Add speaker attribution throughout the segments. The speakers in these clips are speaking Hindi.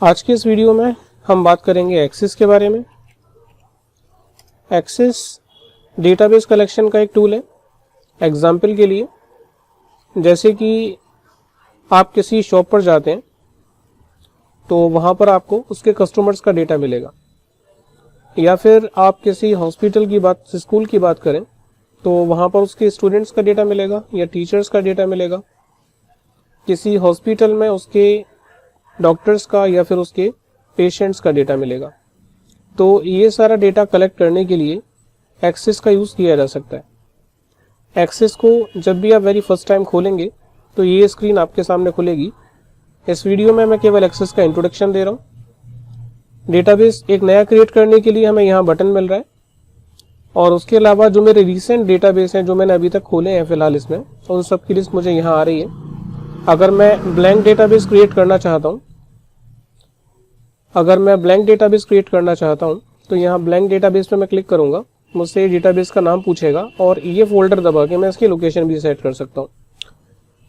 Speaker 1: आज के इस वीडियो में हम बात करेंगे एक्सेस के बारे में। एक्सेस डेटाबेस कलेक्शन का एक टूल है। एग्जाम्पल के लिए, जैसे कि आप किसी शॉप पर जाते हैं तो वहाँ पर आपको उसके कस्टमर्स का डेटा मिलेगा, या फिर आप किसी हॉस्पिटल की बात, स्कूल की बात करें तो वहाँ पर उसके स्टूडेंट्स का डेटा मिलेगा या टीचर्स का डेटा मिलेगा। किसी हॉस्पिटल में उसके डॉक्टर्स का या फिर उसके पेशेंट्स का डेटा मिलेगा। तो ये सारा डेटा कलेक्ट करने के लिए एक्सेस का यूज़ किया जा सकता है। एक्सेस को जब भी आप वेरी फर्स्ट टाइम खोलेंगे तो ये स्क्रीन आपके सामने खुलेगी। इस वीडियो में मैं केवल एक्सेस का इंट्रोडक्शन दे रहा हूँ। डेटाबेस एक नया क्रिएट करने के लिए हमें यहाँ बटन मिल रहा है, और उसके अलावा जो मेरे रिसेंट डेटाबेस हैं जो मैंने अभी तक खोले हैं फिलहाल इसमें, उन सब की लिस्ट मुझे यहाँ आ रही है। अगर मैं ब्लैंक डेटाबेस क्रिएट करना चाहता हूँ तो यहाँ ब्लैंक डेटाबेस पे मैं क्लिक करूँगा, मुझसे डेटाबेस का नाम पूछेगा और ये फोल्डर दबा के मैं इसकी लोकेशन भी सेट कर सकता हूँ।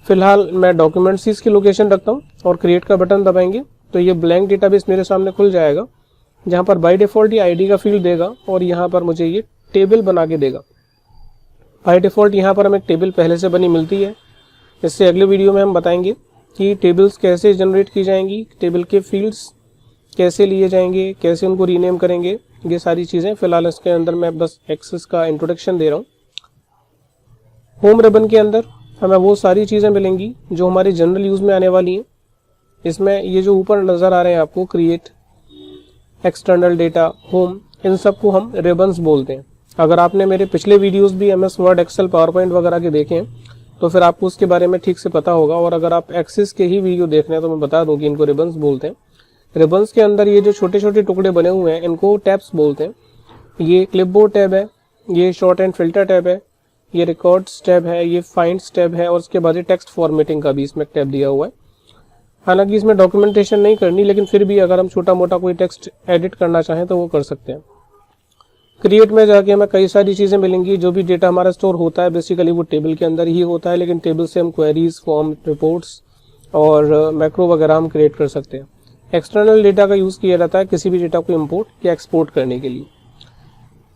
Speaker 1: फिलहाल मैं डॉक्यूमेंट्स की लोकेशन रखता हूँ और क्रिएट का बटन दबाएंगे तो ये ब्लैंक डेटाबेस मेरे सामने खुल जाएगा, जहाँ पर बाय डिफ़ॉल्ट ये आईडी का फील्ड देगा और यहाँ पर मुझे ये टेबल बना के देगा। बाय डिफ़ॉल्ट यहाँ पर हमें एक टेबल पहले से बनी मिलती है। इससे अगले वीडियो में हम बताएंगे कि टेबल्स कैसे जनरेट की जाएंगी, टेबल के फील्ड्स कैसे लिए जाएंगे, कैसे उनको रीनेम करेंगे, ये सारी चीज़ें। फिलहाल इसके अंदर मैं बस एक्सेस का इंट्रोडक्शन दे रहा हूँ। होम रिबन के अंदर हमें वो सारी चीज़ें मिलेंगी जो हमारे जनरल यूज़ में आने वाली हैं। इसमें ये जो ऊपर नज़र आ रहे हैं आपको, क्रिएट, एक्सटर्नल डेटा, होम, इन सबको हम रिबन्स बोलते हैं। अगर आपने मेरे पिछले वीडियोज़ भी MS Word, Excel, PowerPoint वगैरह के देखे हैं तो फिर आपको उसके बारे में ठीक से पता होगा। और अगर आप एक्सेस के ही वीडियो देख रहे हैं तो मैं बता दूं कि इनको रिबन्स बोलते हैं। रिबन्स के अंदर ये जो छोटे छोटे टुकड़े बने हुए हैं इनको टैब्स बोलते हैं। ये क्लिपबोर्ड टैब है, ये शॉर्ट एंड फिल्टर टैब है, ये रिकॉर्ड्स टैब है, ये फाइंड्स टैब है, और उसके बाद ये टेक्स्ट फॉर्मेटिंग का भी इसमें टैब दिया हुआ है। हालांकि इसमें डॉक्यूमेंटेशन नहीं करनी, लेकिन फिर भी अगर हम छोटा मोटा कोई टेक्स्ट एडिट करना चाहें तो वो कर सकते हैं। क्रिएट में जाके हमें कई सारी चीज़ें मिलेंगी। जो भी डेटा हमारा स्टोर होता है बेसिकली वो टेबल के अंदर ही होता है, लेकिन टेबल से हम क्वेरीज, फॉर्म, रिपोर्ट्स और मैक्रो वगैरह हम क्रिएट कर सकते हैं। एक्सटर्नल डेटा का यूज़ किया जाता है किसी भी डेटा को इंपोर्ट या एक्सपोर्ट करने के लिए।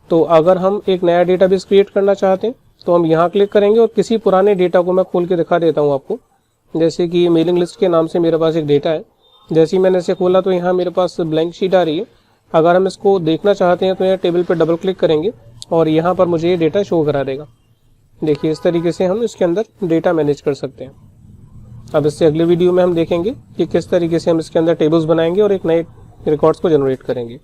Speaker 1: तो अगर हम एक नया डेटाबेस क्रिएट करना चाहते हैं तो हम यहाँ क्लिक करेंगे और किसी पुराने डेटा को मैं खोल के दिखा देता हूँ आपको। जैसे कि मेलिंग लिस्ट के नाम से मेरे पास एक डेटा है। जैसे ही मैंने इसे खोला तो यहाँ मेरे पास ब्लैंक शीट आ रही है। अगर हम इसको देखना चाहते हैं तो यहाँ टेबल पर डबल क्लिक करेंगे और यहाँ पर मुझे ये डेटा शो करा देगा। देखिए, इस तरीके से हम इसके अंदर डेटा मैनेज कर सकते हैं। अब इससे अगले वीडियो में हम देखेंगे कि किस तरीके से हम इसके अंदर टेबल्स बनाएंगे और एक नए रिकॉर्ड्स को जनरेट करेंगे।